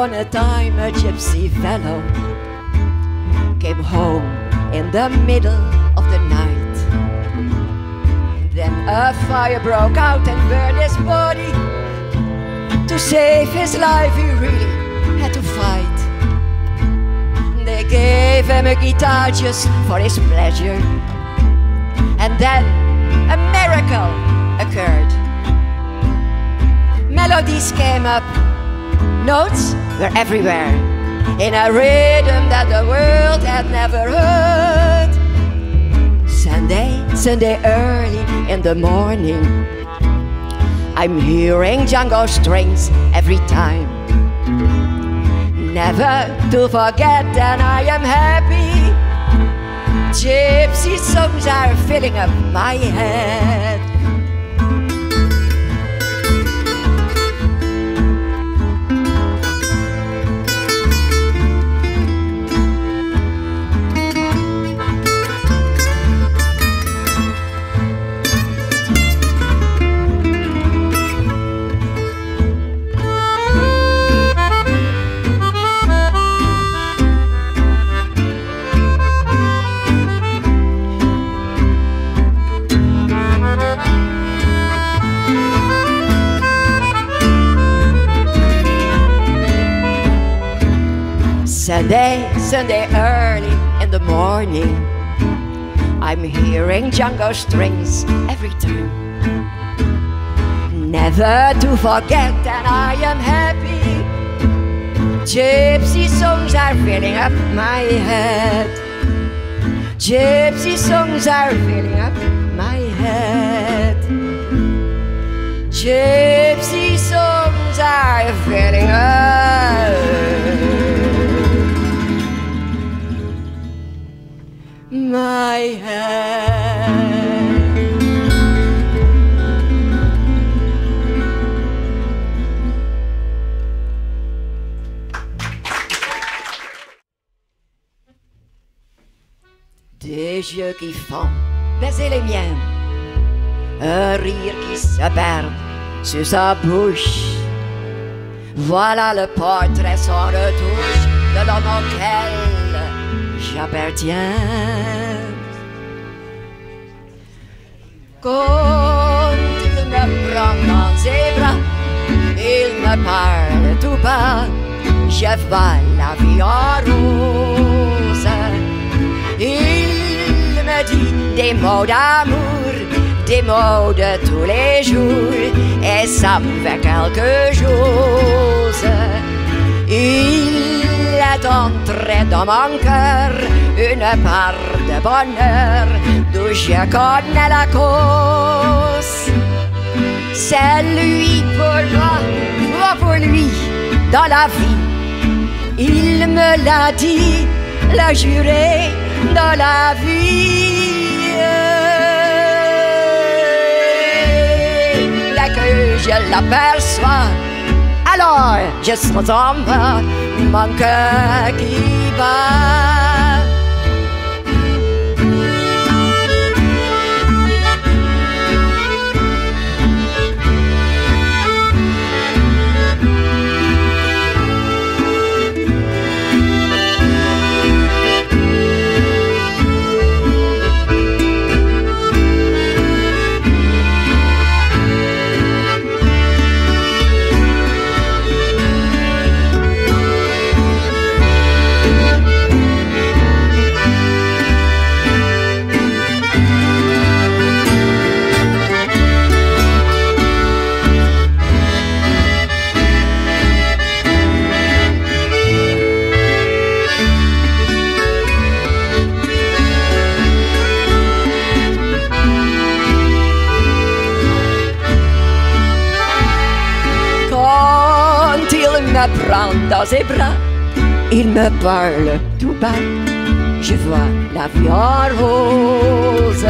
upon a time a gypsy fellow came home in the middle of the night. Then a fire broke out and burned his body. To save his life he really had to fight. They gave him a guitar just for his pleasure, and then a miracle occurred. Melodies came up, notes were everywhere, in a rhythm that the world had never heard. Sunday early in the morning, I'm hearing Django strings every time. Never to forget, and I am happy. Gypsy songs are filling up my head. Sunday, Sunday early in the morning, I'm hearing Django strings every time. Never to forget that I am happy. Gypsy songs are filling up my head. Gypsy songs are filling up my head. Gypsy songs are filling up my head. Des yeux qui font baiser les miens, un rire qui se perd sur sa bouche. Voilà le portrait sans retouche de l'homme auquel j'appartiens. Quand il me prend dans ses bras, il me parle tout bas, je vois la vie en rose. Il me dit des mots d'amour, des mots de tous les jours, et ça me fait quelque chose. Il est entré dans mon cœur une part de bonheur d'où je connais la cause. C'est lui pour moi pour lui dans la vie. Il me l'a dit, l'a juré dans la vie. Dès que je l'aperçois, alors je sens en moi mon cœur qui bat. Me prend dans ses bras, il me parle tout bas, je vois la vie en rose.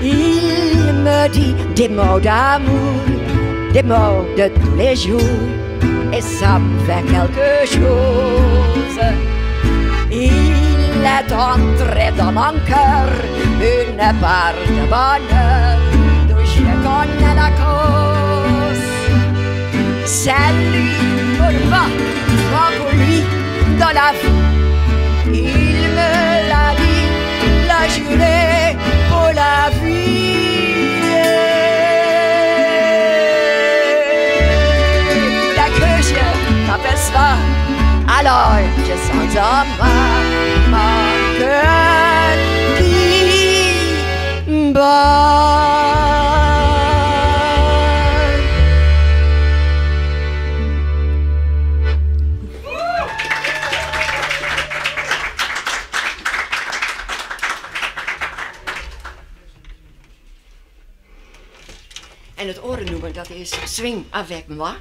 Il me dit des mots d'amour, des mots de tous les jours, et ça me fait quelque chose. Il est entré dans mon cœur une part de bonheur d'où je connais la cause. C'est lui pour moi pour lui dans la vie. Il me l'a dit, l'a juré pour la vie. Dès que je m'aperçois, alors je sens en moi mon cœur qui bat. En het orennoemen, dat is Swing avec moi.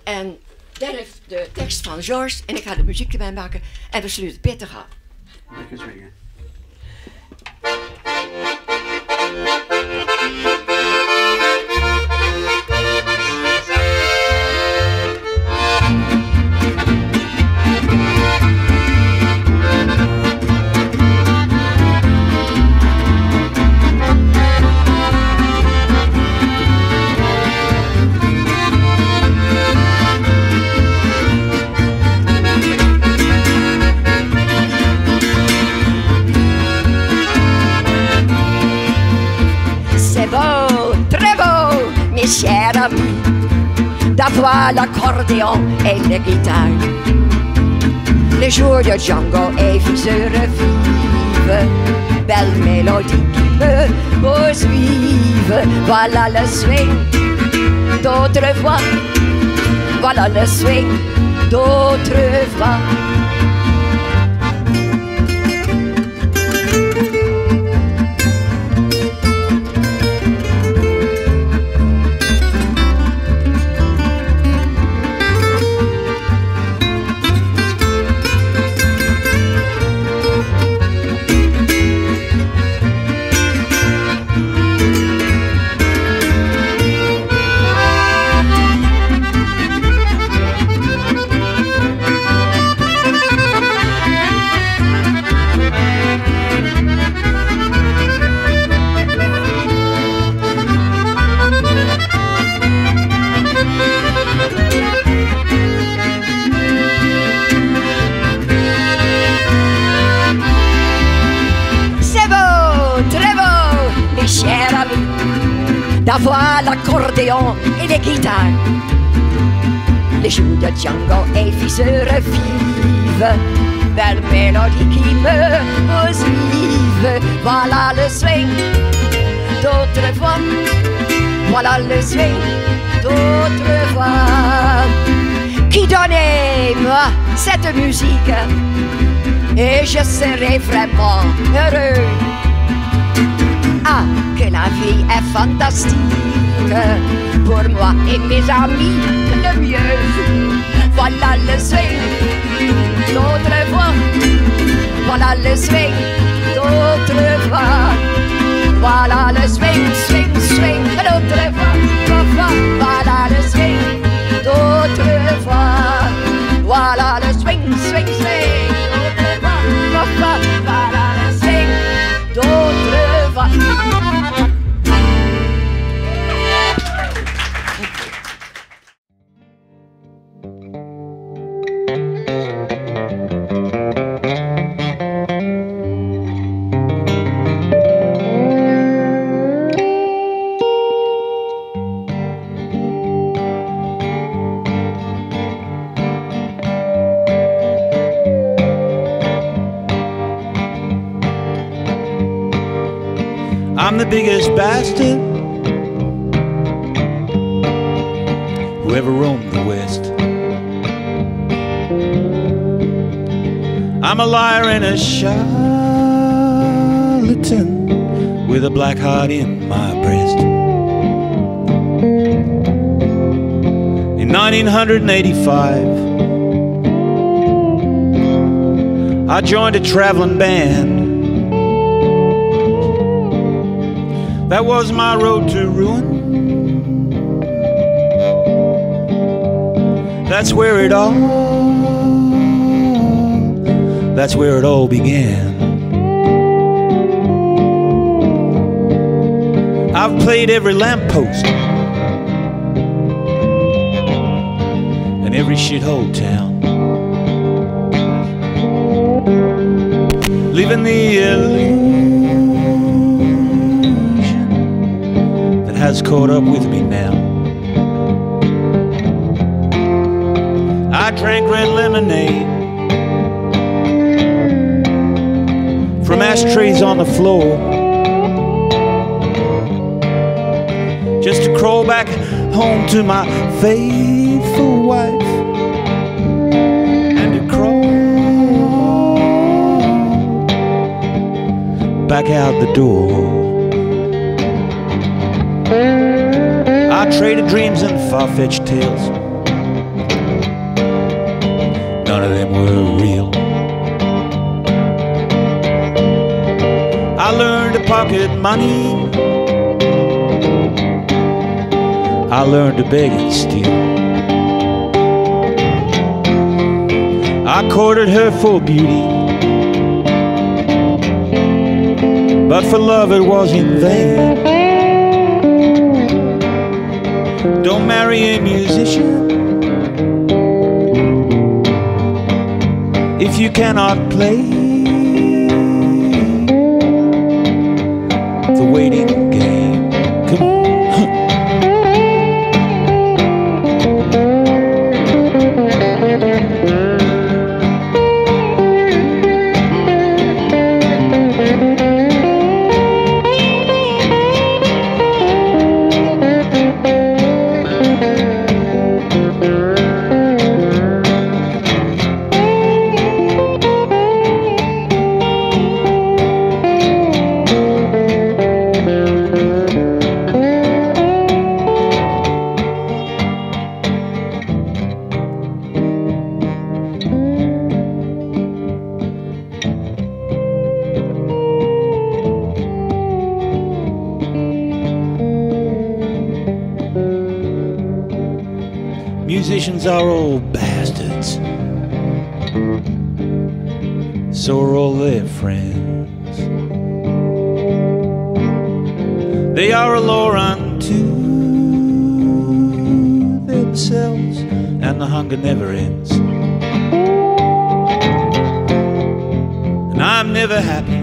En daar heeft de tekst van Georges en ik ga de muziek erbij maken en we sluiten pittig af. Lekker swingen. Cher ami, d'avoir l'accordéon et la guitare. Les jours de Django et puis se revivent. Belle mélodie qui me poursuivent. Voilà le swing d'autrefois. Voilà le swing d'autrefois. D'avoir l'accordéon et les guitares. Les jours de Django et puis se revivent. Belle mélodie qui me poursuivent. Voilà le swing d'autrefois. Voilà le swing d'autrefois. Qui donnez-moi cette musique et je serai vraiment heureux. Ah, que la vie est fantastique, pour moi et mes amis le mieux. Voilà le swing d'autrefois, voilà le swing d'autrefois, voilà le swing, swing, swing d'autrefois, voilà le swing d'autrefois, voilà le swing, swing, swing d'autrefois, voilà le swing d'autrefois. I'm the biggest bastard who ever roamed the West. I'm a liar and a charlatan with a black heart in my breast. In 1985, I joined a traveling band. That was my road to ruin. That's where it all began. I've played every lamppost and every shithole town, leaving the illusion has caught up with me now. I drank red lemonade from ashtrays on the floor, just to crawl back home to my faithful wife and to crawl back out the door. I traded dreams and far-fetched tales. None of them were real. I learned to pocket money. I learned to beg and steal. I courted her for beauty, but for love it was in vain. Don't marry a musician if you cannot play the waiting game. Come on. Musicians are all bastards, so are all their friends. They are a law unto themselves, and the hunger never ends. And I'm never happy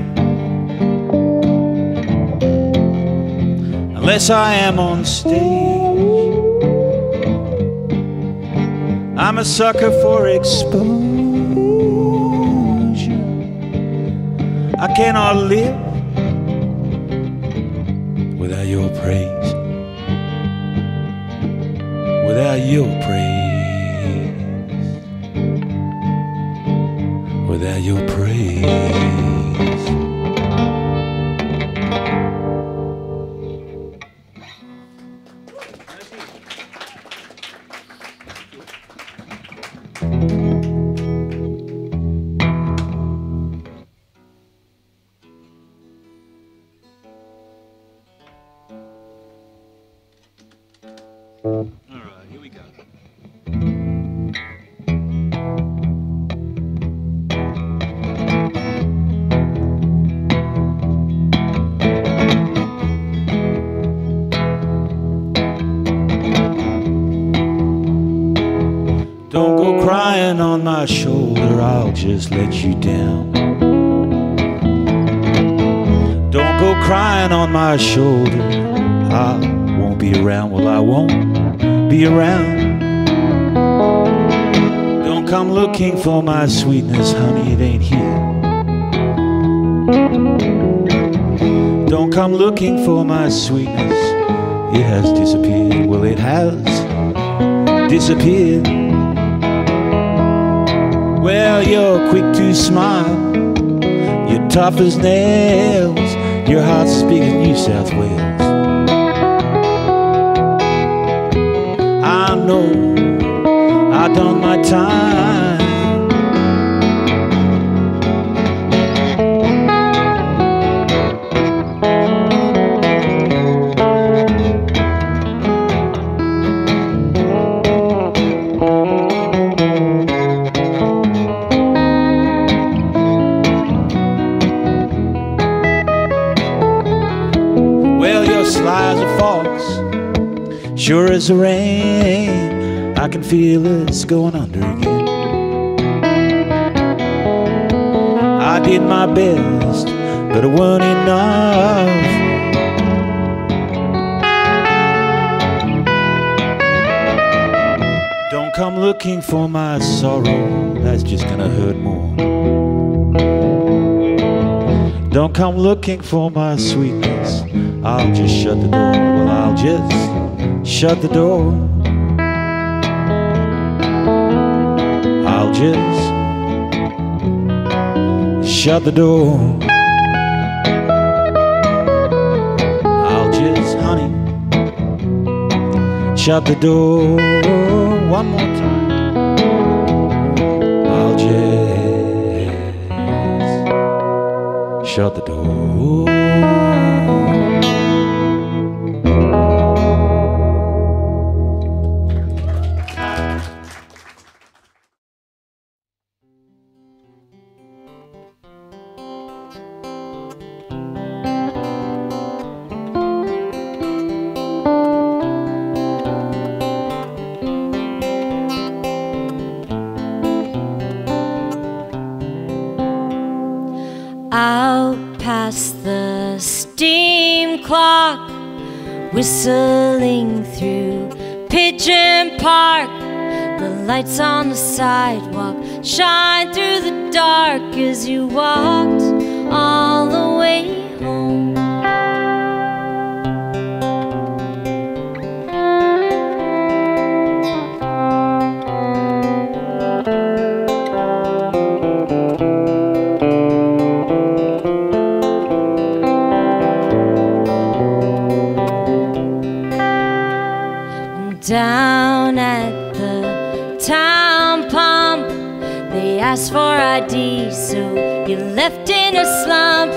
unless I am on stage. I'm a sucker for exposure. I cannot live without your praise, without your praise, without your praise. All right, here we go. Don't go crying on my shoulder, I'll just let you down. Don't go crying on my shoulder, I won't be around. Well, I won't be around. Don't come looking for my sweetness, honey, it ain't here. Don't come looking for my sweetness, it has disappeared. Well, it has disappeared. Well, you're quick to smile, you're tough as nails, your heart's as big as New South Wales. I know I've done my time. Well, you're sly as a fox, sure as the rain, I can feel it's going under again. I did my best, but it wasn't enough. Don't come looking for my sorrow, that's just gonna hurt more. Don't come looking for my sweetness, I'll just shut the door. Well, I'll just shut the door. I'll just shut the door. I'll just, honey, shut the door one more time. I'll just shut the door. Out past the steam clock, whistling through Pigeon Park. The lights on the sidewalk shine through the dark as you walked all the way home. Down at the town pump, they asked for ID, so you left in a slump.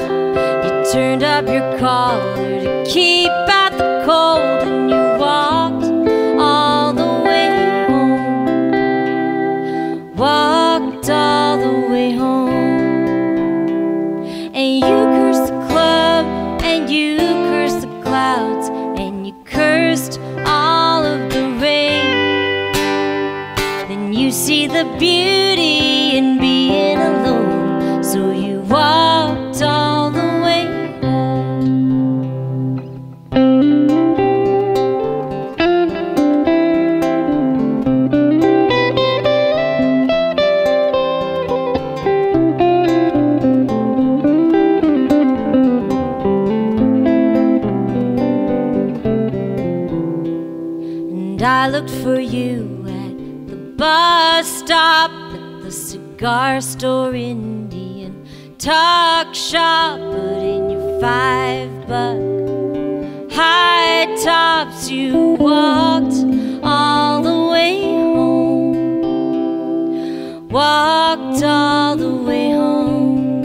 You turned up your collar to keep out the cold, and you walked all the way home. you see the beauty in being alone, so you walked all the way I looked for you at the bus stop, at the cigar store, Indian tuck shop, but in your $5 high tops you walked all the way home, walked all the way home.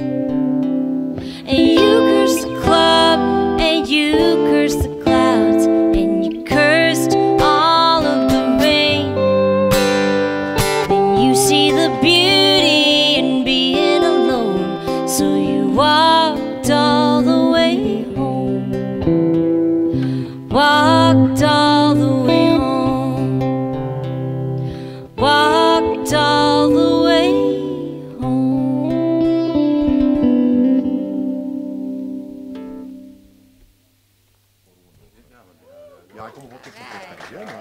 And you cursed the club, and you cursed the clouds, and you cursed all of the rain. Then you see the beauty in being alone, so you walked all the way home, walked all the way home, walked all the way home.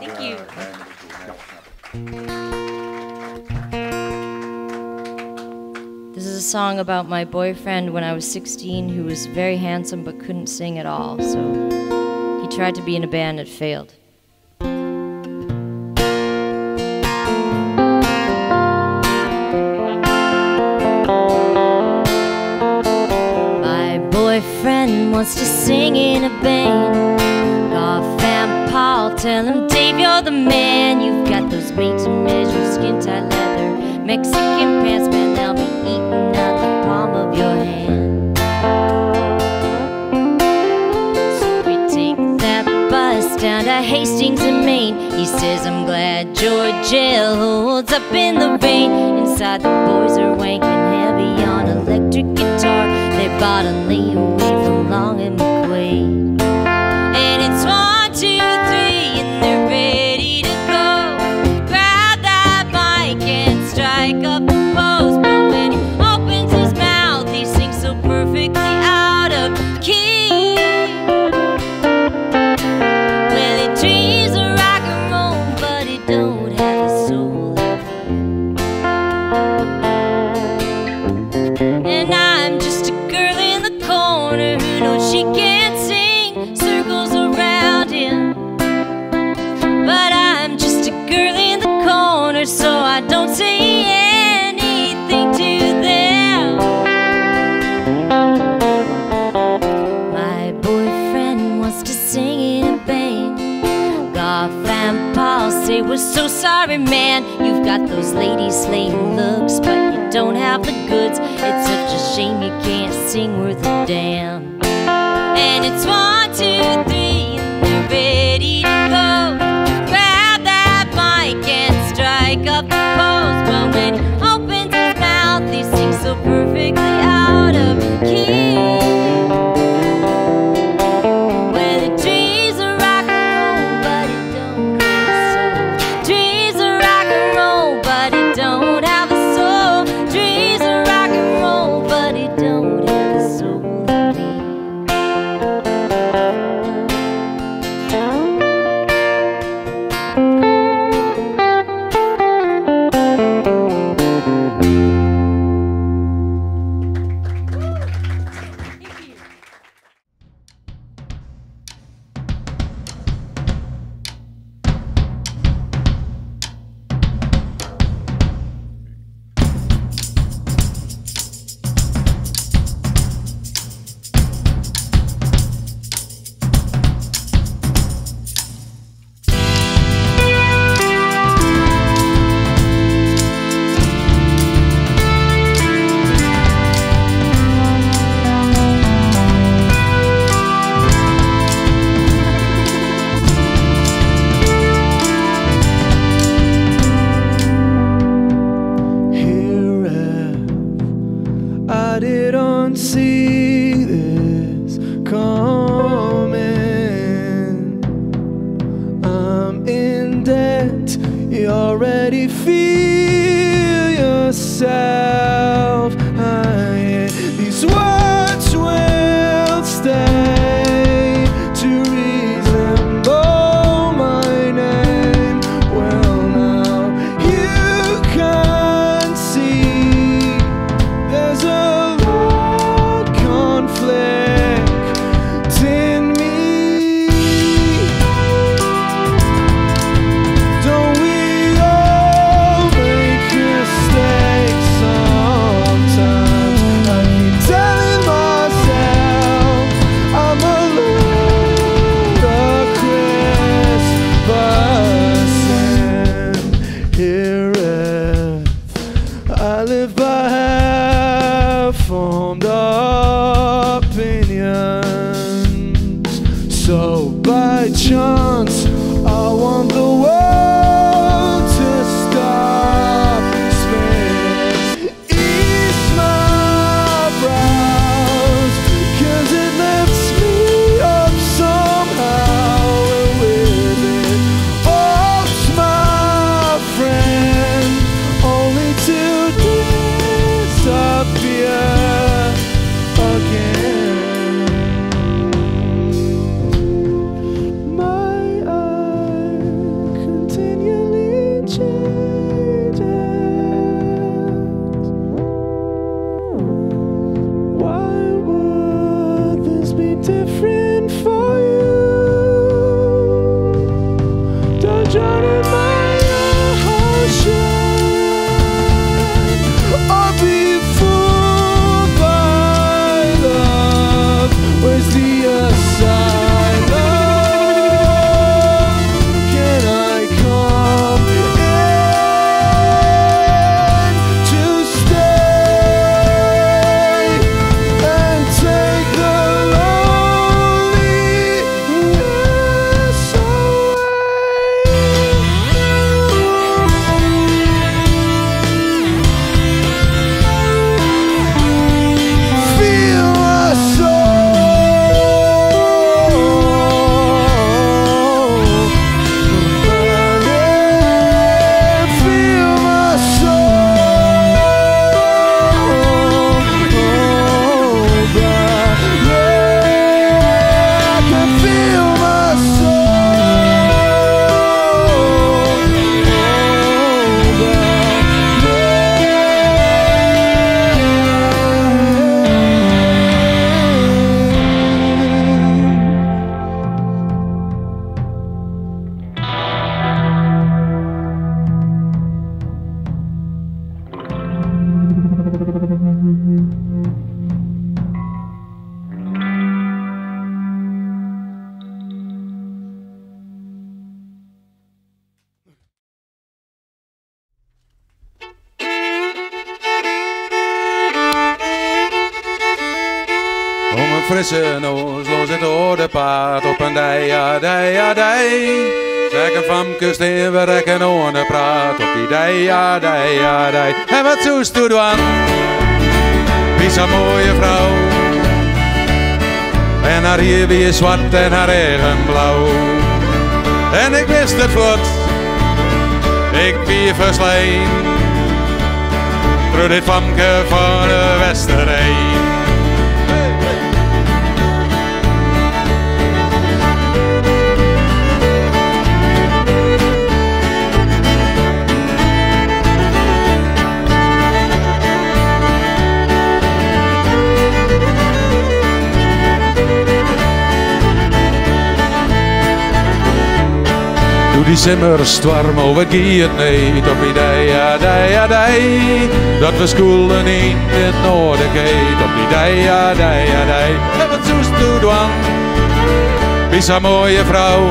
Thank you. This is a song about my boyfriend when I was 16 who was very handsome but couldn't sing at all, so he tried to be in a band and failed. My boyfriend wants to sing in a band. Goff and Paul tell him, Dave, you're the man. You've got those made-to-measure skin-tight leather Mexican pants, man, they'll be eating out the palm of your hand. So we take that bus down to Hastings in Maine. He says, I'm glad your jail holds up in the rain. Inside the boys are wanking heavy on electric guitar they bought on layaway from Long and McQuaid. And it's 1, 2, 3, and they're ready to go. Grab that mic and strike up the pose. But when he opens his mouth, he sings so perfectly out of key. Well, he dreams of rock and roll, but he don't have a soul. And I'm just a girl in the corner who knows she can't sing circles around him. But I'm just a girl in the corner, so I don't say anything to them. My boyfriend wants to sing in a band. Goff and Paul say, we're so sorry, man. You've got those lady-slaying looks, but you don't have the goods. It's such a shame you can't sing worth a damn. And it's 1, 2, 3, and they're ready to go. Grab that mic and strike up the pose. But when he opens his mouth, he sings so perfectly out of key. Well, he dreams of rock and roll, but he don't have a soul. Dreams of rock and roll, but he don't have a soul. Dreams of rock and roll, but he don't have a soul like me. I didn't see this coming. I'm in debt, you already only feel yourself. These words will stay to resemble my name. Well, now you can see there's a lot of conflict in me. Don't we all make mistakes sometimes? I keep telling myself I'm a ludicrous person. Here I live by half-formed opinions. So by chance I want the world to stop spinning. Ease my brows, 'cause it lifts me up somehow. And with it, hopes my friend, only to disappear again. My eye continually changes. Why would this be different for you? Don't drown in my ocean or be fooled by love. Where's the asylum? Can I come in to stay and take the loneliness away? Feel my Om een frisse noos los het oude paard op een dij, dij, dij. Zeg een famke steen, we rekken ohne praat op die dij, dij, dij. En wat zoest u dan? Wie zo'n mooie vrouw. En haar hier weer zwart en haar eigen blauw. En ik wist het vlot, ik wie versleen. Door dit famke van de Westerheen. Doe die simmers storm over het niet op die dij, dij, dij. Dat we schoelen in het noorden gaat op die dij, dij, dij. En wat zoest u dan? Wie zo'n mooie vrouw.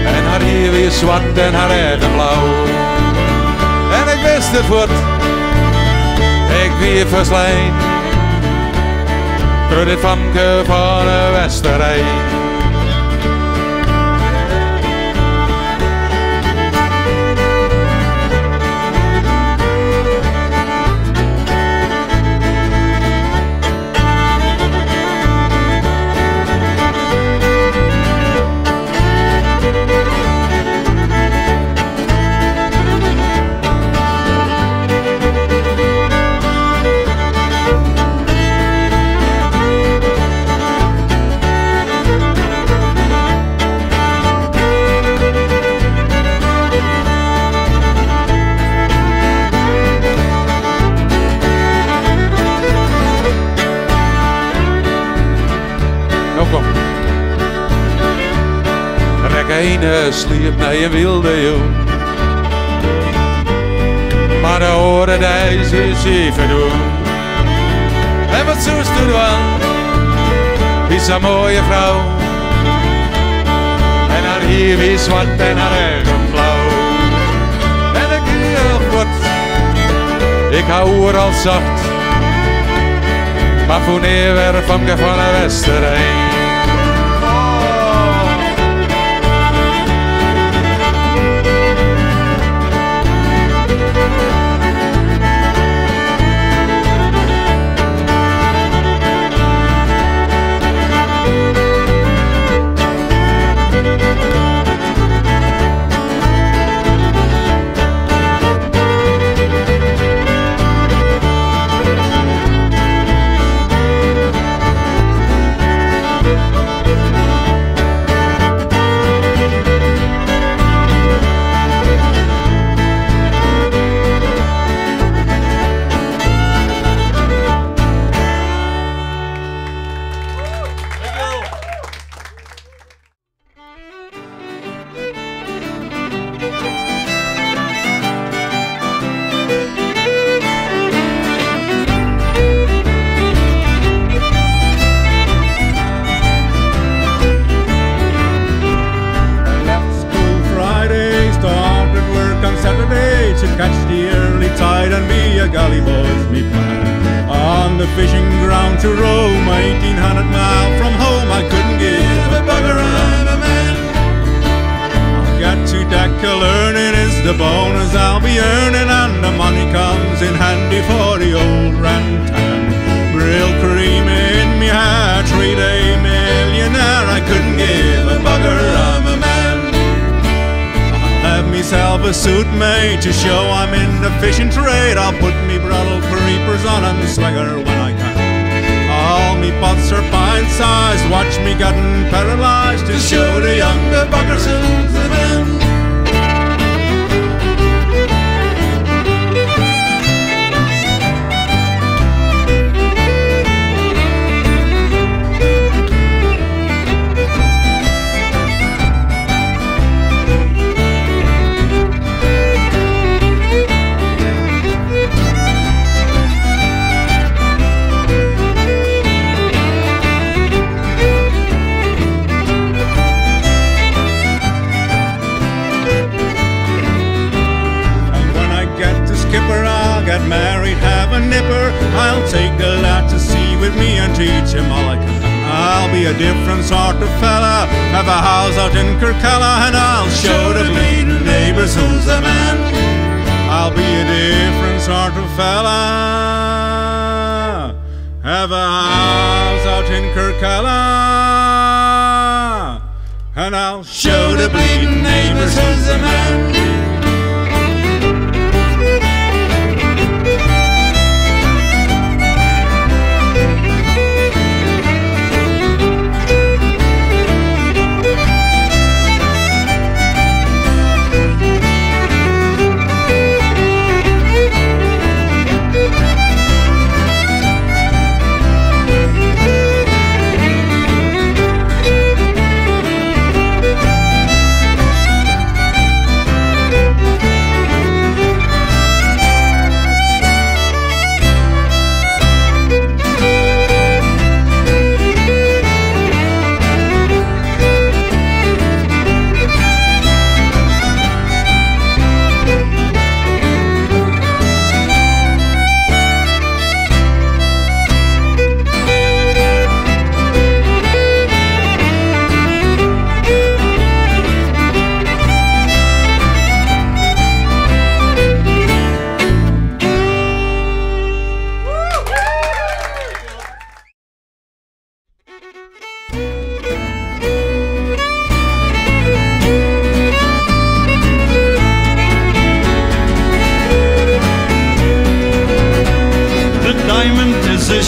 En haar hier weer zwart en haar eigen blauw. En ik wist het wordt, ik weer verslijnd. Door dit famke van de Westerheen. ene sliep naar een wilde joen. Maar de horen deze is even doen. En wat zoest u dan? Is een mooie vrouw. En haar hier is zwart en haar eigen blauw. En ik heel kort, ik hou haar al zacht. Maar voor neerwerp van de Westerheen. Catch the early tide and be a galley boy's me plan. On the fishing ground to roam 1800 miles from home, I couldn't give a bugger, I'm a man. I've got to tackle earning is the bonus I'll be earning, and the money comes in handy for the old rantan. Brill cream in me hair, 3-day millionaire, I couldn't give a bugger, I'm a man. Have myself a suit made to show I'm in the fishing trade. I'll put me brottle creepers on and swagger when I can. All me pots are pint-sized, watch me getting paralyzed to show the younger buggers who's the man. Married, have a nipper. I'll take the lad to sea with me and teach him all I can. I'll be a different sort of fella, have a house out in Kirkella, and I'll show the bleeding neighbours who's the man. I'll be a different sort of fella, have a house out in Kirkella, and I'll show the bleeding neighbours who's the man.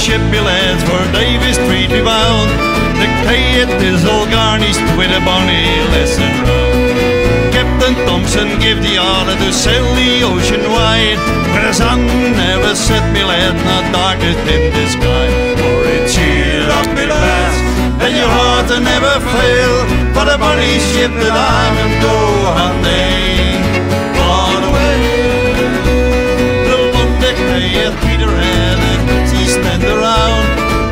Shipyards for Davy Street we bound. The Clayet is all garnished with a bonny lesson round. Captain Thompson gave the order to sail the ocean wide, but the sun never set me lad, not darkest in the sky. For it cheered up me lads, and your heart will never fail, for a bunny ship that I'm and go hunting for the wind. The Monday playeth Peterhead and she spend around.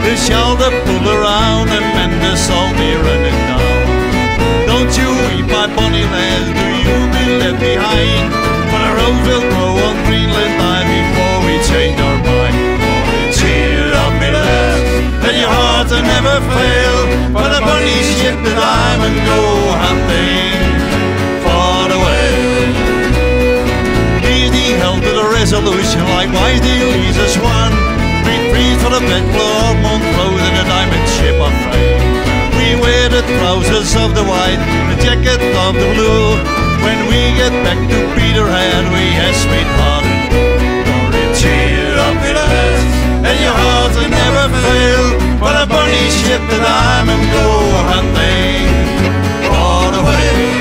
The shoulder pull around and mend the salt be running down. Don't you weep, my bonny lads, do you be left behind? For the rose will grow on Greenland time before we change our mind. Cheer up, me lads, let your hearts never fail. For the bunny ship that I'm and go hunting for the whale. He's the help to the Resolution, likewise the Elisa Swan. Freeze for the Bedclaw, Montrose and the diamond ship of fame. We wear the trousers of the white, the jacket of the blue. When we get back to Peterhead, we have sweetheart and glory. Cheer up, me lads, and your hearts will never fail. For the bunny ship that I'm and go hunting for the whale.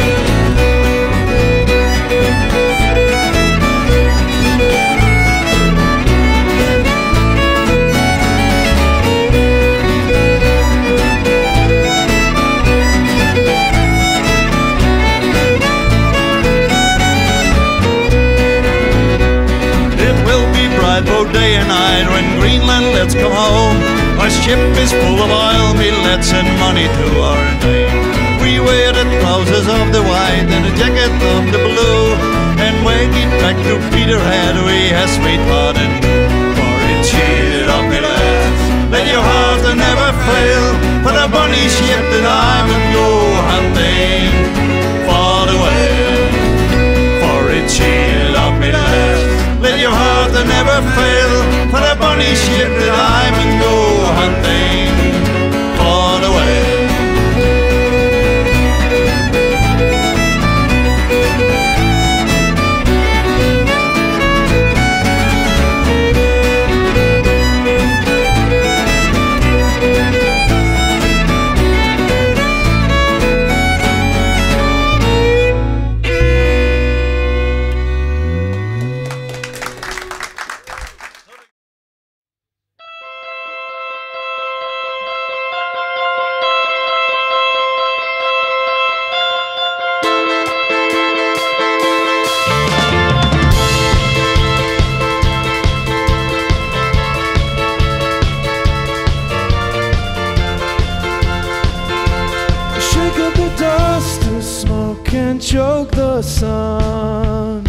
Both day and night when Greenland lets come home. Our ship is full of oil, billets and money to our name. We wear the trousers of the white and the jacket of the blue. And when we get back to Peterhead, we have sweetheart and glory. Cheer up, me lads, let your heart never fail. For the bunny ship that I'm and go hunting for the whale. For it, cheer up, me lads, let your heart never fail. For the bunny ship that I'm and go hunting for the whale. Choke the sun.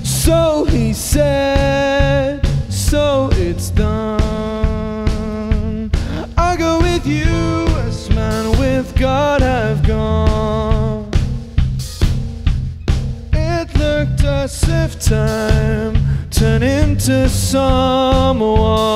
So he said, so it's done. I go with you as man with God have gone. It looked as if time turned into someone.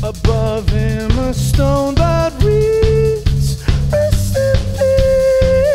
Above him a stone that reads, rest in peace.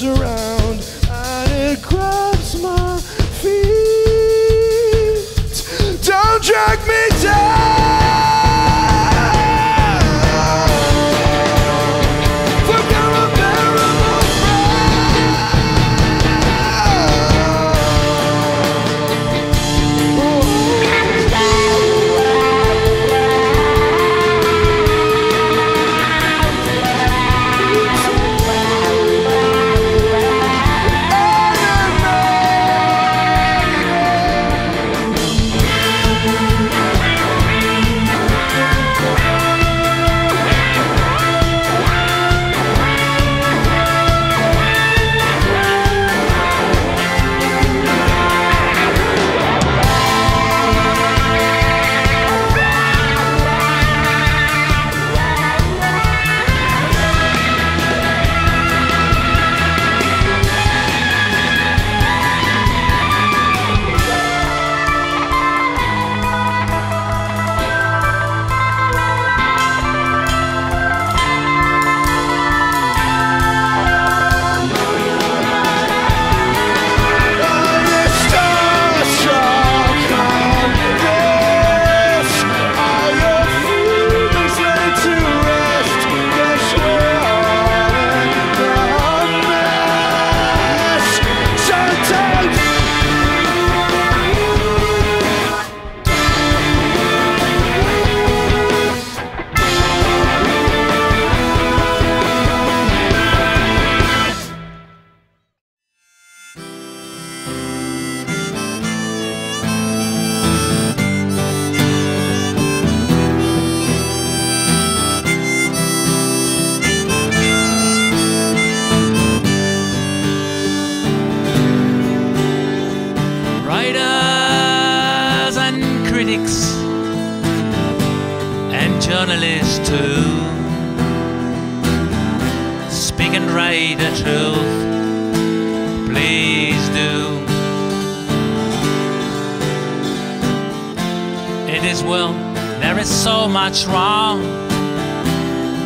comes around and it grabs my feet. Don't drag me down. journalists too. Speak and write the truth, please do. It is well, there is so much wrong,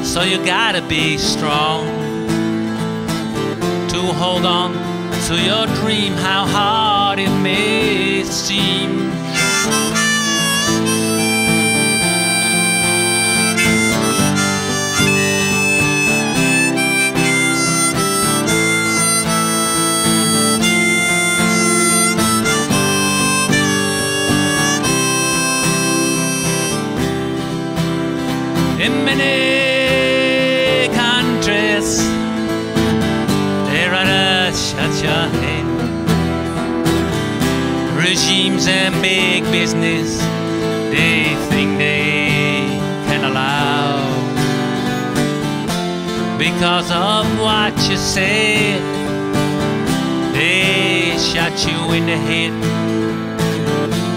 so you gotta be strong to hold on to your dream, how hard it may seem. In many countries, they rather shut your head. Regimes and big business, they think they can allow. Because of what you say, they shut you in the head.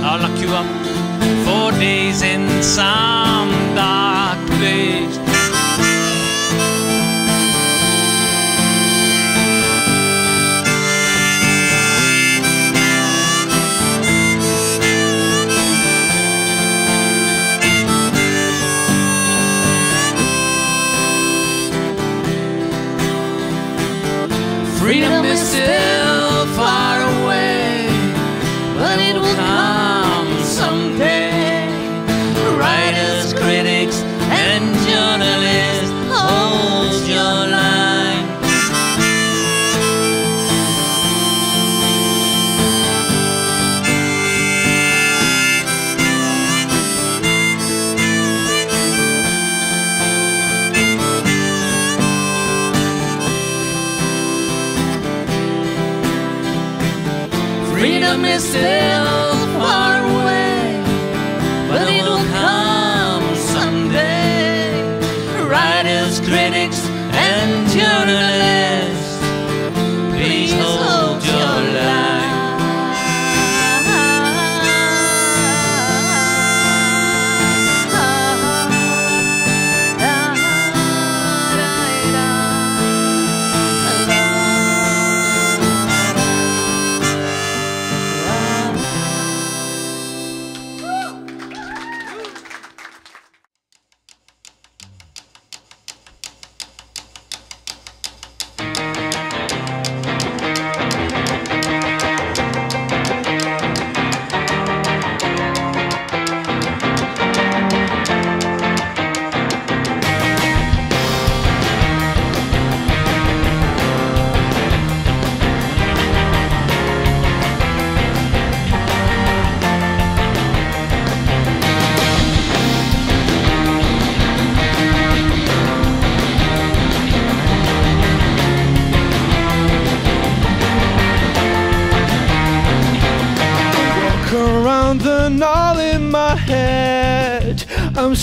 I'll lock you up 4 days in some dark place. Freedom is still far away, but it will come someday. Writers, critics, and journalists, hold your line. Freedom is still far away, but it will come someday. Writers, critics, and journalists, please hold your line.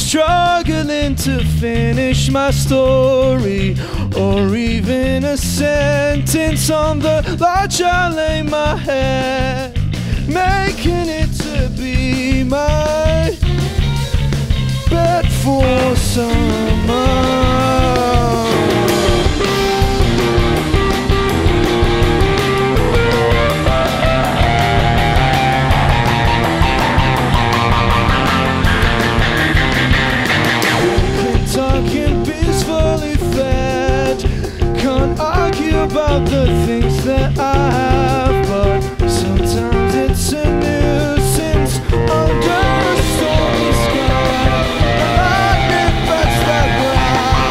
struggling to finish my story, or even a sentence on the large I lay my head, making it to be my bed for summer. About the things that I have, but sometimes it's a nuisance under a stormy sky. The lightning bats that ground.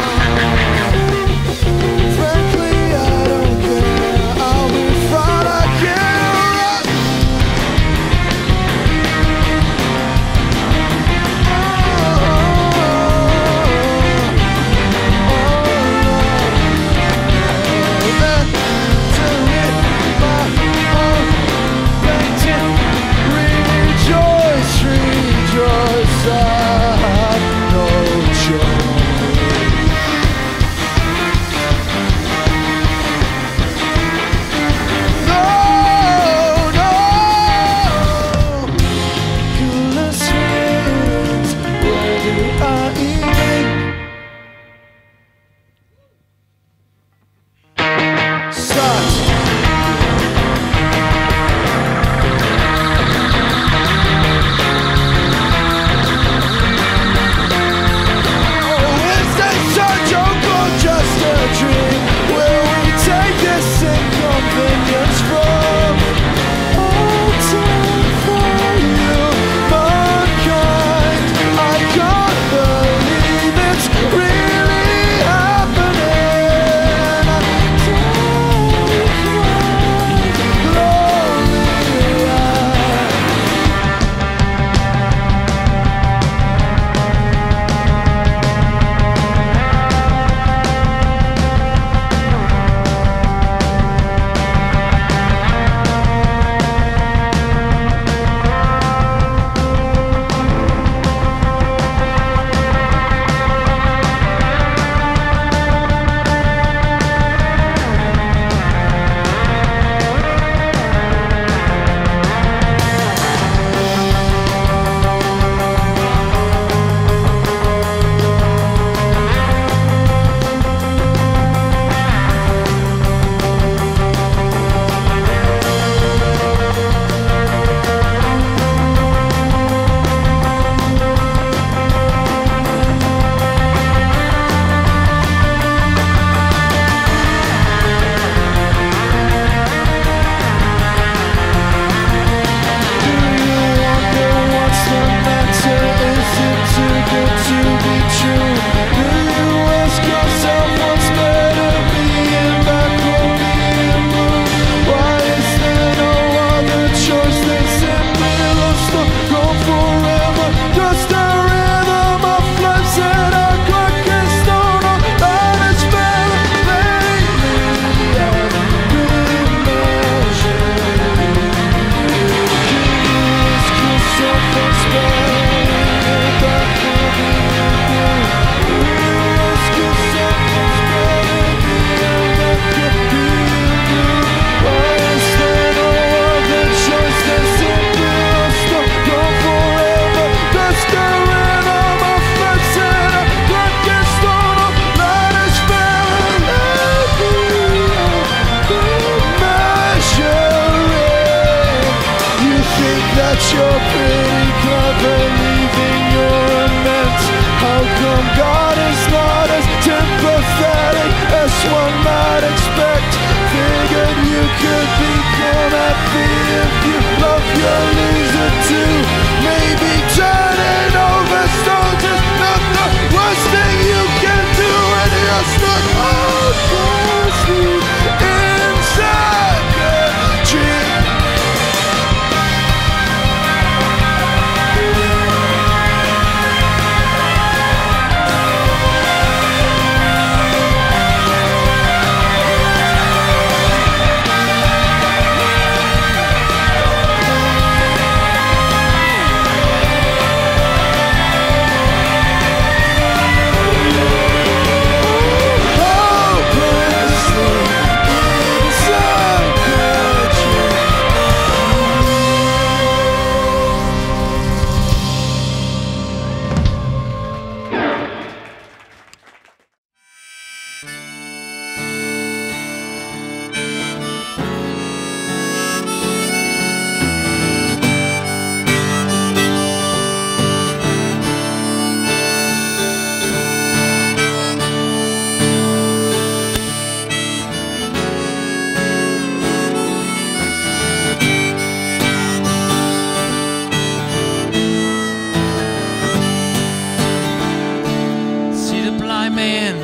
man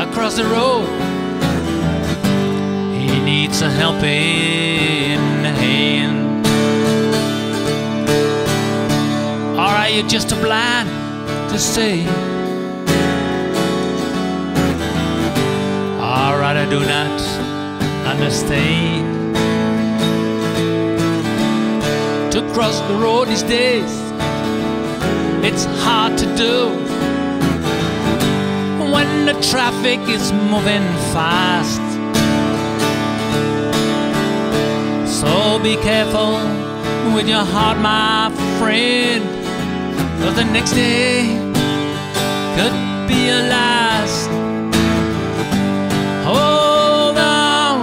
across the road. He needs a helping hand. Or are you just too blind to see? Or rather do not understand? To cross the road these days, it's hard to do when the traffic is moving fast. So be careful with your heart, my friend, 'cause the next day could be your last. Hold on,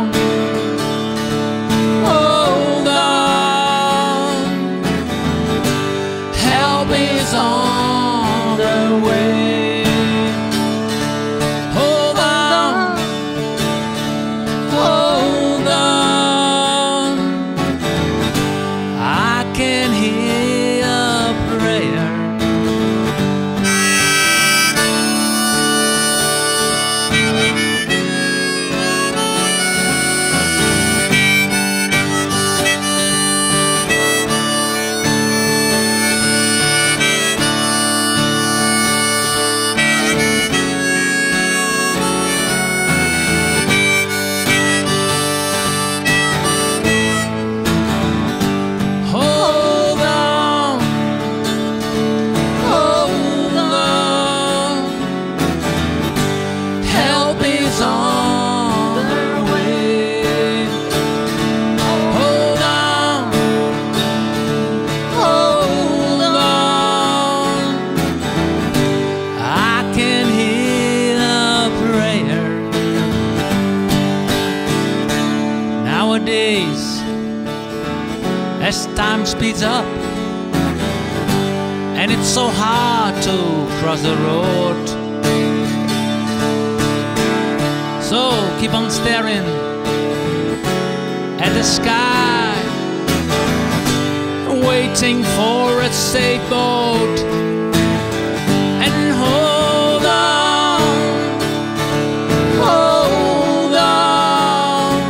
hold on, help is on the way. Hold on, hold on, I can hear a prayer. Hold on, hold on, help is on the way. Hold on, hold on, I can hear a prayer. Nowadays, as time speeds up, and it's so hard to cross the road, so keep on staring at the sky, waiting for a safe boat. And hold on, hold on,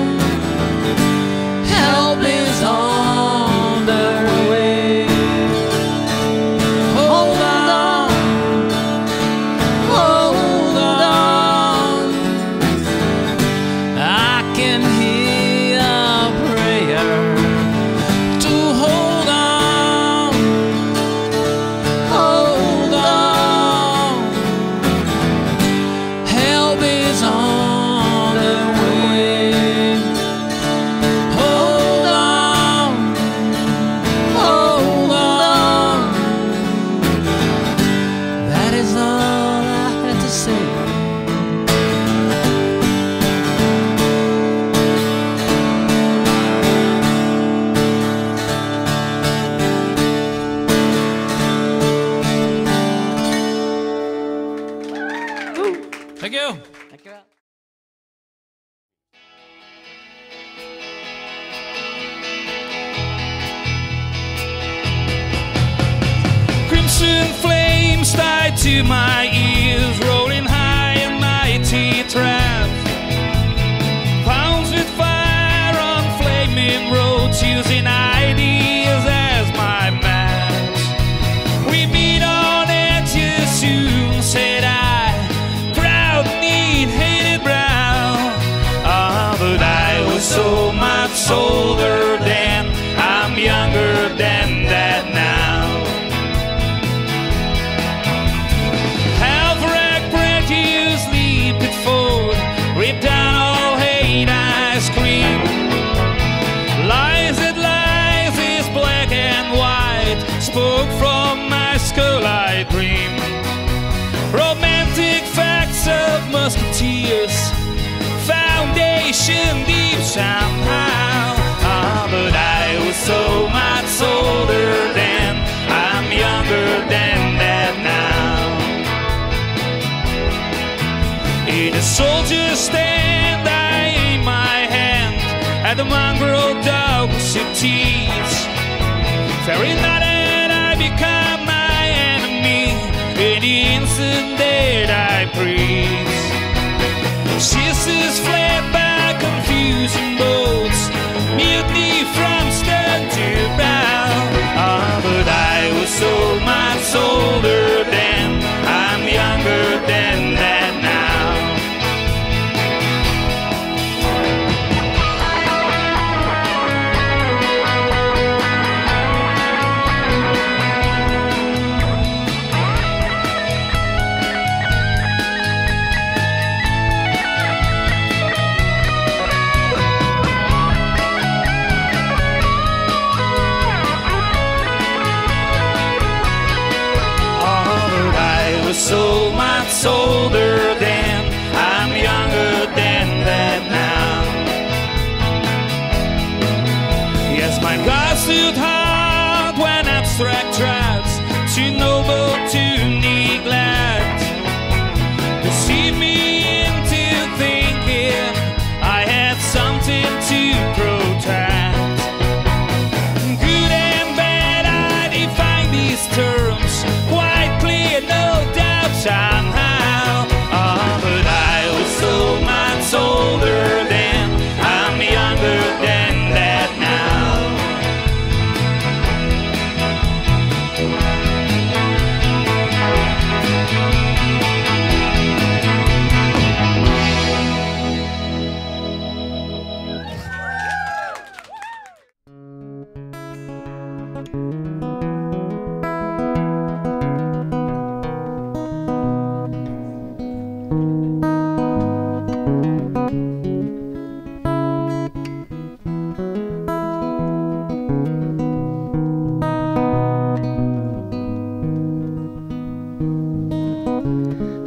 help is on the way. Hold on, hold on, I can hear a prayer to hold on, hold on, help is on the way. Hold on, hold on, that is all I had to say. Thank you. Thank you. Crimson flames tied to my ears, rolling high in mighty tramp. Clowns with fire on flaming roads, using ideas as my maps. We meet on edges soon, said I, proud, neat, hated brown. Ah, but I was so much older then, I'm younger than that now. Half-rack bread, sleep it forward, rip down all hate, I scream. Lies that lies is black and white, spoke from my skull I dream. Romantic facts of musketeers, foundation deep somehow. Ah, but I was so much older then, I'm younger than that now. In a soldier's stand, I aim my hand at the mongrel dogs it tease. Fearing not that I become my enemy, in the instant that I breathe. Sisters fled by confusing boats, mutiny from stern to bow. Ah, but I was so much older then, I'm younger than that now. So much older then, I'm younger than that now. Yes, my God stood hard when abstract drives too noble to neglect, deceive me into thinking I had something to protect. Good and bad, I define these terms quite clear, no doubt somehow. Oh, but I was so much older then, I'm younger than that now.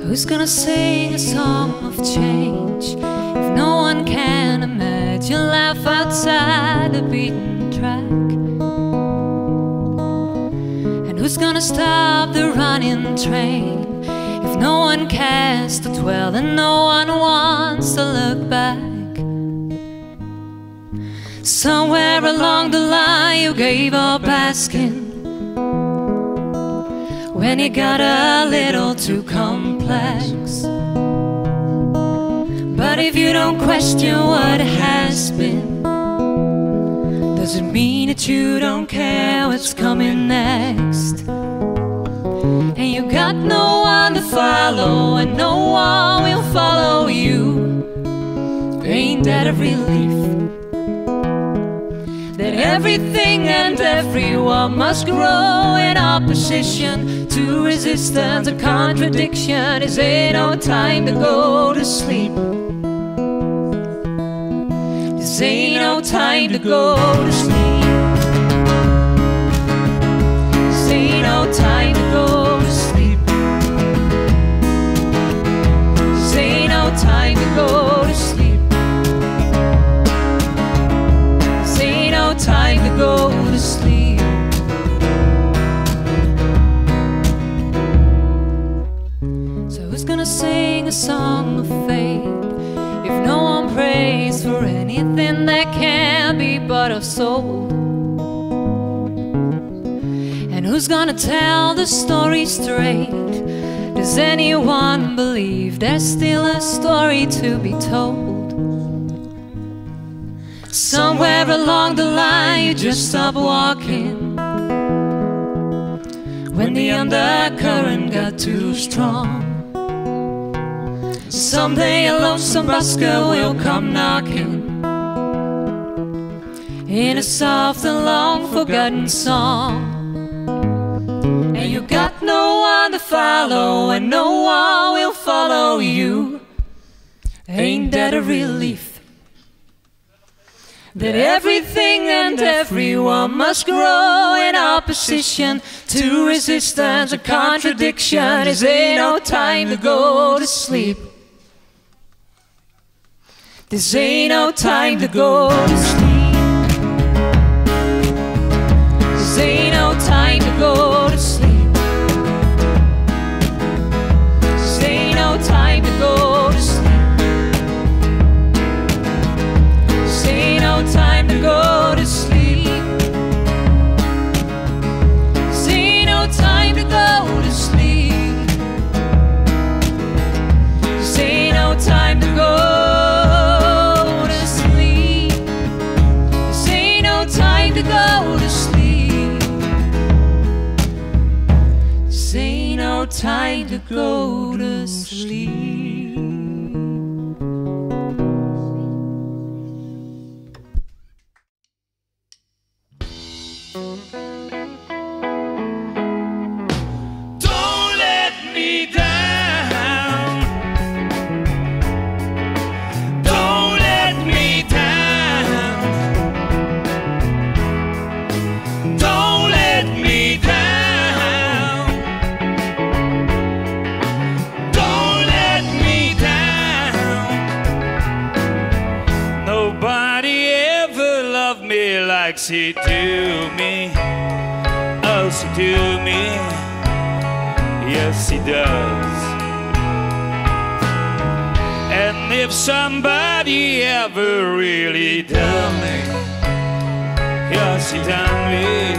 Who's gonna sing a song of change if no one can imagine life outside the beaten track? And who's gonna stop the running train if no one cares to dwell and no one wants to look back? Somewhere along the line you gave up asking when it got a little too complex. But if you don't question what has been, does it mean that you don't care what's coming next? And you got no one to follow and no one will follow you. Ain't that a relief? That everything and everyone must grow in opposition to resistance and contradiction. Is there no time to go to sleep? This ain't no time to go to sleep. This ain't no time to go to sleep. This ain't no time to go to sleep. Time to go to sleep. So who's gonna sing a song of faith if no one prays for anything that can be but of soul? And who's gonna tell the story straight? Does anyone believe there's still a story to be told? Somewhere along the line you just stopped walking when the undercurrent got too strong. Someday a lonesome busker will come knocking in a soft and long forgotten song. And you got no one to follow and no one will follow you. Ain't that a relief? That everything and everyone must grow in opposition to resistance and contradiction. Is there no time to go to sleep? This ain't no time to go to sleep. This ain't no time to go to sleep. This ain't no time to go to sleep. Time to go to sleep. See no time to go to sleep. time to go to sleep. Don't let me down. Don't let me down. Don't let me down. Don't let me down. Nobody ever loved me like she do me. Oh, she do me. Yes, she does. And if somebody ever really done me, yes, she done me.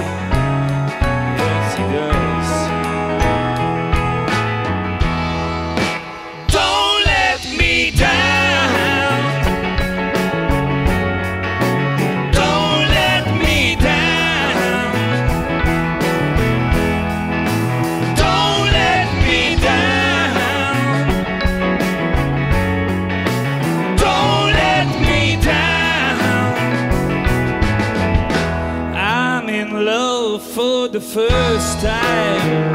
Yes, she does. Don't let me down. Don't let me down. Don't let me down. Don't let me down. I'm in love for the first time.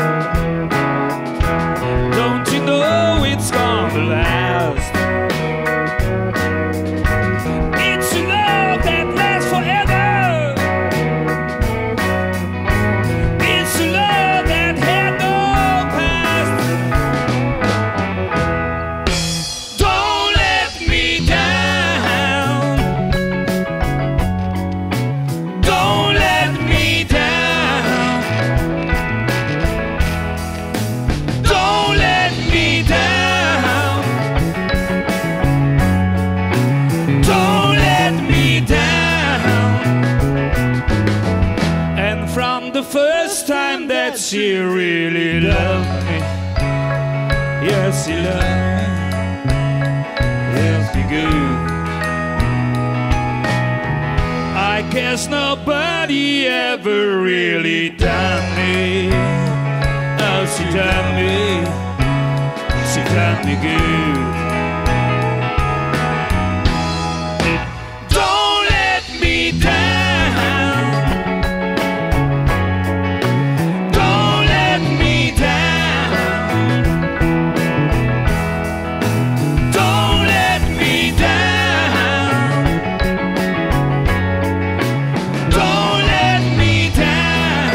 Don't you know it's gonna last? It's a love that lasts forever. It's a love that had no past. Don't let me down. Don't let me down. Don't let me down. Don't let me down. And from the first time that she really loved me, yes, she loved me, yes, she good. I guess nobody ever really done me. Oh, she done me. She done me good. Don't let me down. Don't let me down. Don't let me down. Don't let me down.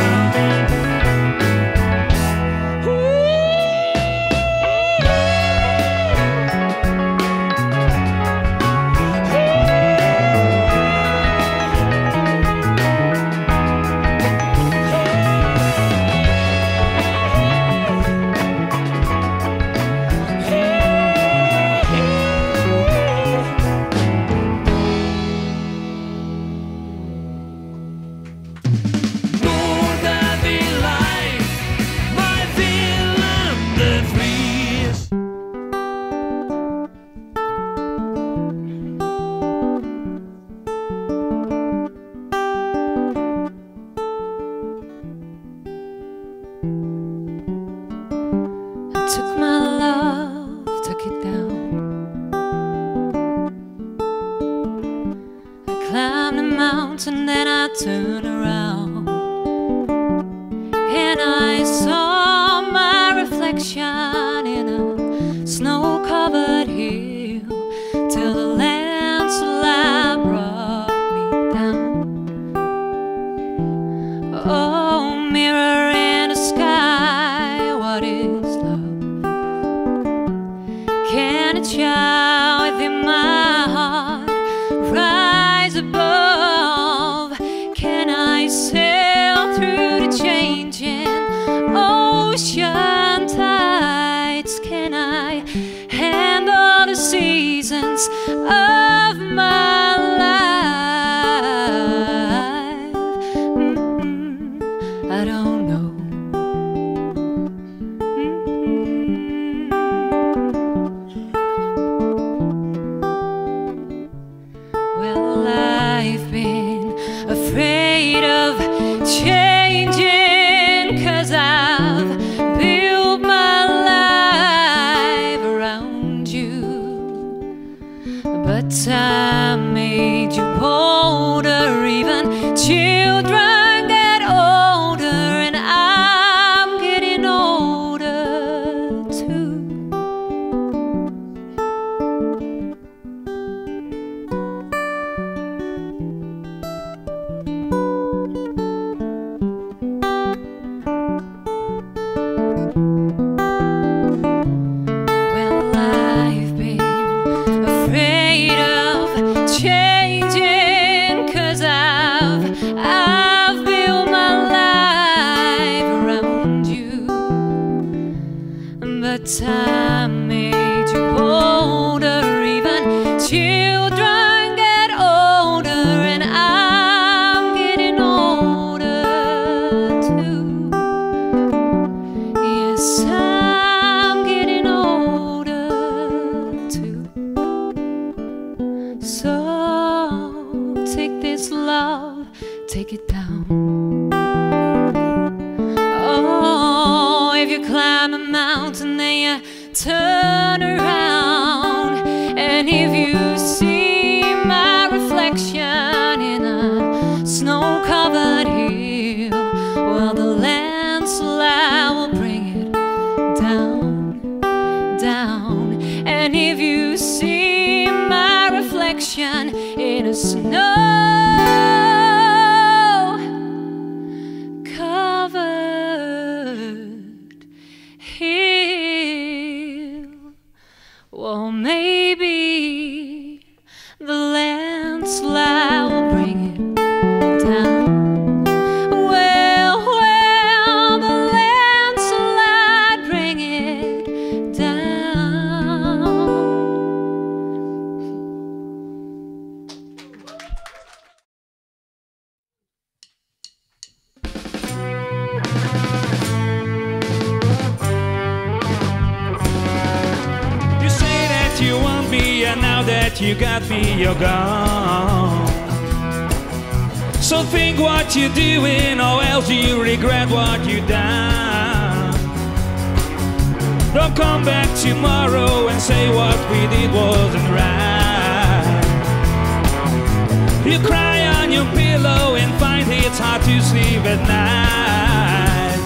Took my love, took it down. I climbed a mountain, then I turned around, and I saw my reflection in a snow-covered hill, till the landslide brought me down. Oh, mirror in the sky, what is love? Can a child within my heart rise above? Can I sail through the changing ocean tides? Can I handle the seasons of my life? I don't know. Well, I've been afraid of changing, 'cause I've built my time made you older, even children get older, and I'm getting older too. Well, I've been afraid of changing, 'cause I've built my life around you. But time made you older, even children get older, and I'm getting older too. Yes, I'm getting older too. So take this love, take it down. Oh, if you climb a mountain, then you turn around, and if you see my reflection in a snow-covered hill, well, the landslide will bring it down, down. And if you see my reflection in a snow-covered hill, well, maybe the landslide will bring it down. Well, the landslide bring it down. You say that you want me, and now that you got me, you're gone. So think what you're doing, or else you regret what you've done. Don't come back tomorrow and say what we did wasn't right. You cry on your pillow and find it's hard to sleep at night.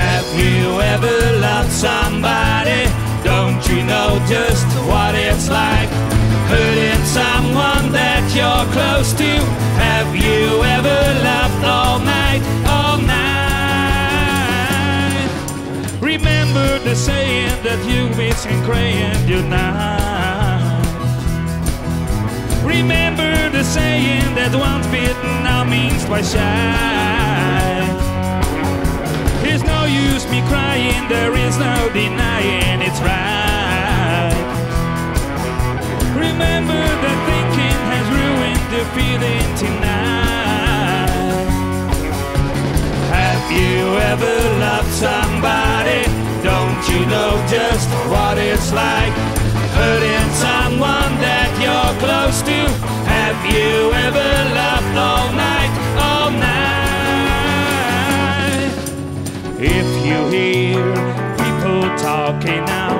Have you ever loved somebody? Don't you know just what it's like? Hurting someone that you're close to. Have you ever loved all night, all night? Remember the saying that you miss in crayon unite. Remember the saying that once bitten now means twice shy. There's no use me crying, there is no denying it's right. Remember that thinking has ruined the feeling tonight. Have you ever loved somebody? Don't you know just what it's like? Hurting someone that you're close to. Have you ever loved all night, all night? If you hear people talking now,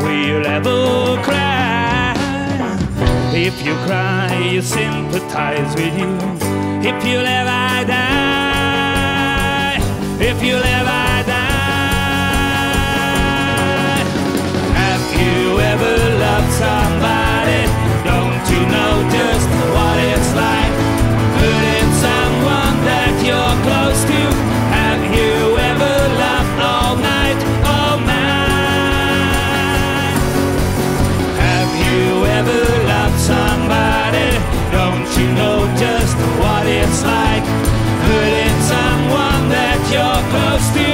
will you ever cry? If you cry, you sympathize with you. If you live, I die. If you live, I die. Have you ever loved somebody? Don't you know just what it's like? Hurting someone that you're close to. Have you ever loved all night, all night? Have you ever loved somebody? Don't you know just what it's like? Hurting someone that you're close to.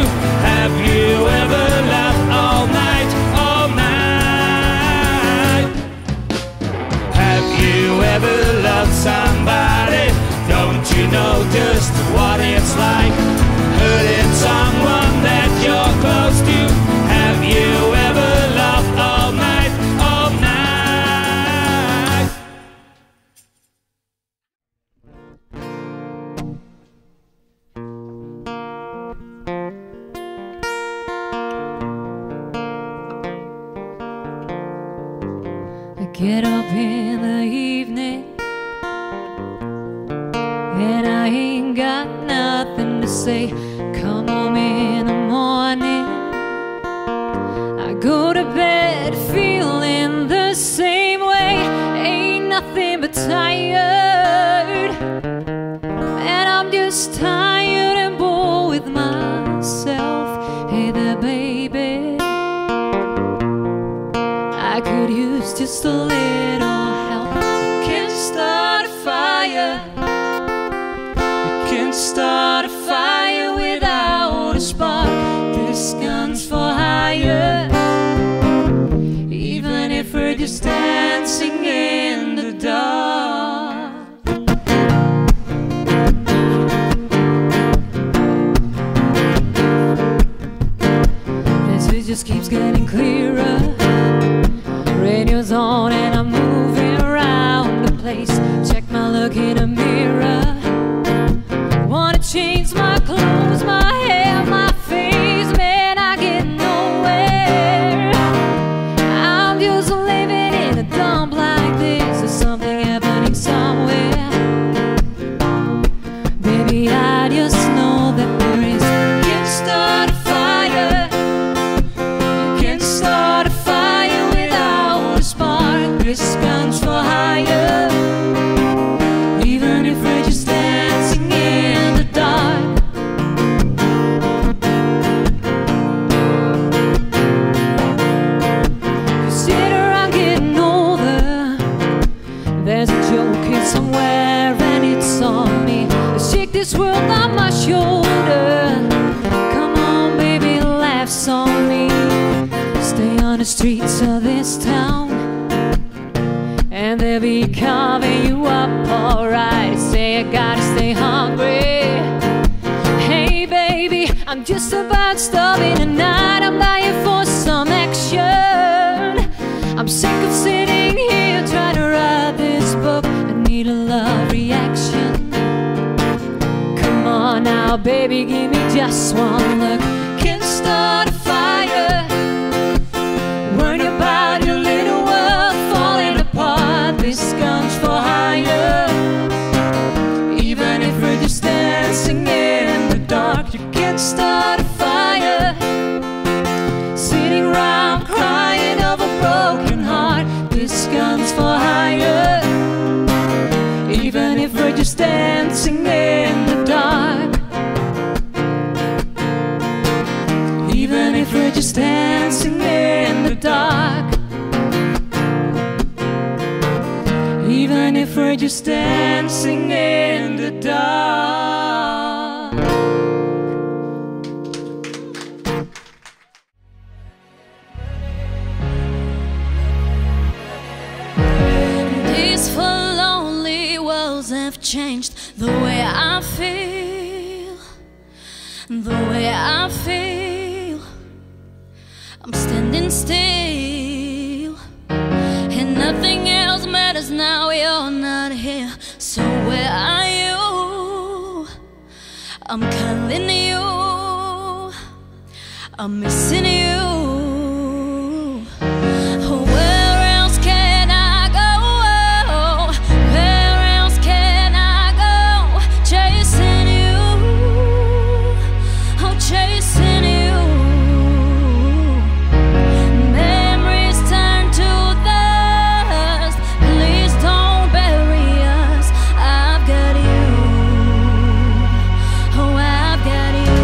get up in the evening and I ain't got nothing to say. Come home in the morning, I go to bed feeling the same way. Ain't nothing but tired, and I'm just tired and bored with myself. Hey there, baby, I could use just a little help. You can start a fire, you can start a fire without a spark. This gun's for hire, even if we're just dancing in the dark. This it just keeps getting clearer. Radio's on and I'm moving around the place. Check my look in a mirror. Wanna change my clothes, my hair, my face. Man, I get nowhere. I'm just living in a dump like this. There's something happening somewhere. Baby, I just know that there is. You can start a fire, you can start a fire without a spark. This gun's for hire, even if we're just dancing in the dark. You sit around getting older. There's a joke hid somewhere and it's on me. Shake this world on my shoulder. Come on, baby, laughs on me. Stay on the streets of this town, and they'll be carving you up alright. Say I gotta stay hungry. Hey baby, I'm just about starving tonight. I'm dying for some action. I'm sick of sitting here trying to write this book. I need a love reaction. Come on now, baby, give me just one look. Can start a fire, worry about your little world falling apart. This gun's for hire, even if we're just dancing in the dark. You can start a fire, sitting around crying over a broken heart. This gun's for hire, even if we're just dancing in the dark. Even if we're just dancing in the dark. Even if we're just dancing in the dark. These four lonely worlds have changed the way I feel, the way I feel. I'm standing still, and nothing else matters now. You're not here, so where are you? I'm calling you, I'm missing you. Where else can I go? Where else can I go? Chasing you, oh, chasing you. Memories turn to dust. Please don't bury us. I've got you, oh, I've got you.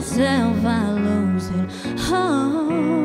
myself, I lose it all.